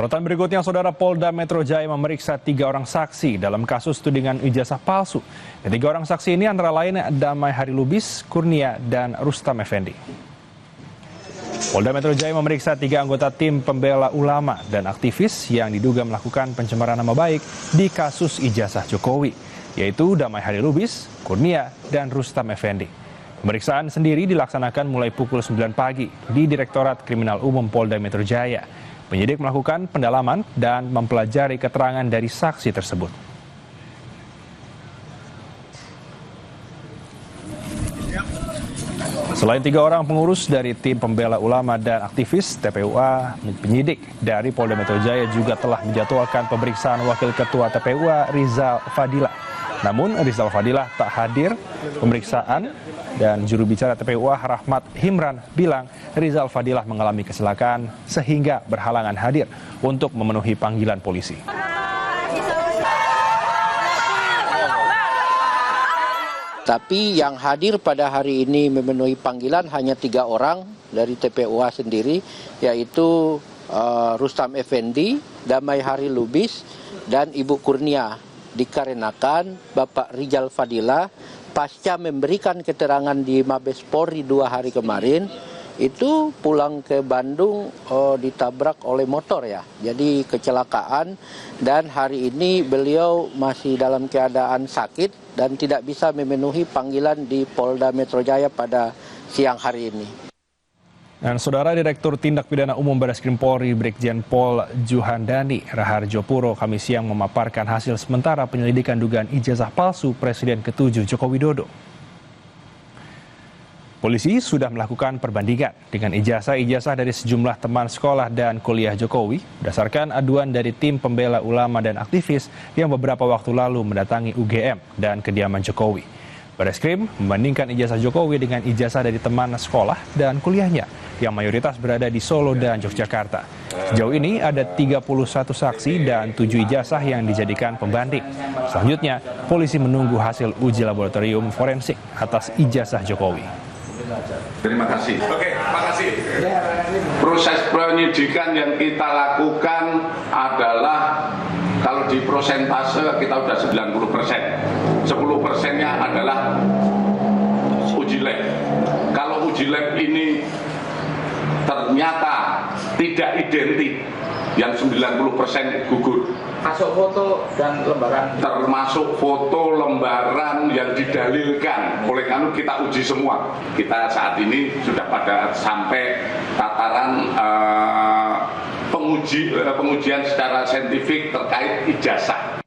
Sorotan berikutnya, Saudara, Polda Metro Jaya memeriksa 3 orang saksi dalam kasus tudingan ijazah palsu. Ketiga orang saksi ini antara lain Damai Hari Lubis, Kurnia, dan Rustam Effendi. Polda Metro Jaya memeriksa 3 anggota tim pembela ulama dan aktivis yang diduga melakukan pencemaran nama baik di kasus ijazah Jokowi, yaitu Damai Hari Lubis, Kurnia, dan Rustam Effendi. Pemeriksaan sendiri dilaksanakan mulai pukul 9 pagi di Direktorat Kriminal Umum Polda Metro Jaya. Penyidik melakukan pendalaman dan mempelajari keterangan dari saksi tersebut. Selain 3 orang pengurus dari tim pembela ulama dan aktivis, TPUA, penyidik dari Polda Metro Jaya juga telah menjadwalkan pemeriksaan Wakil Ketua TPUA Rizal Fadilah. Namun Rizal Fadilah tak hadir pemeriksaan dan juru bicara TPUA Rahmat Himran bilang Rizal Fadilah mengalami kecelakaan sehingga berhalangan hadir untuk memenuhi panggilan polisi. Tapi yang hadir pada hari ini memenuhi panggilan hanya 3 orang dari TPUA sendiri, yaitu Rustam Effendi, Damai Hari Lubis, dan Ibu Kurnia. Dikarenakan Bapak Rizal Fadilah pasca memberikan keterangan di Mabes Polri 2 hari kemarin, itu pulang ke Bandung ditabrak oleh motor ya. Jadi kecelakaan, dan hari ini beliau masih dalam keadaan sakit dan tidak bisa memenuhi panggilan di Polda Metro Jaya pada siang hari ini. Dan Saudara, Direktur Tindak Pidana Umum Barreskrim Polri Brigjen Pol Juhandani Raharjo Puro Kamis siang memaparkan hasil sementara penyelidikan dugaan ijazah palsu Presiden ke-7 Joko Widodo. Polisi sudah melakukan perbandingan dengan ijazah-ijazah dari sejumlah teman sekolah dan kuliah Jokowi berdasarkan aduan dari tim pembela ulama dan aktivis yang beberapa waktu lalu mendatangi UGM dan kediaman Jokowi. Barreskrim membandingkan ijazah Jokowi dengan ijazah dari teman sekolah dan kuliahnya yang mayoritas berada di Solo dan Yogyakarta. Sejauh ini ada 31 saksi dan 7 ijazah yang dijadikan pembanding. Selanjutnya, polisi menunggu hasil uji laboratorium forensik atas ijazah Jokowi. Terima kasih. Oke, terima kasih. Proses penyidikan yang kita lakukan adalah kalau di prosentase kita sudah 90%. 10%-nya adalah uji lab. Kalau uji lab ini ternyata tidak identik, yang 90% gugur. Masuk foto dan lembaran. Termasuk foto lembaran yang didalilkan. Oleh karena kita uji semua. Kita saat ini sudah pada sampai tataran pengujian secara saintifik terkait ijazah.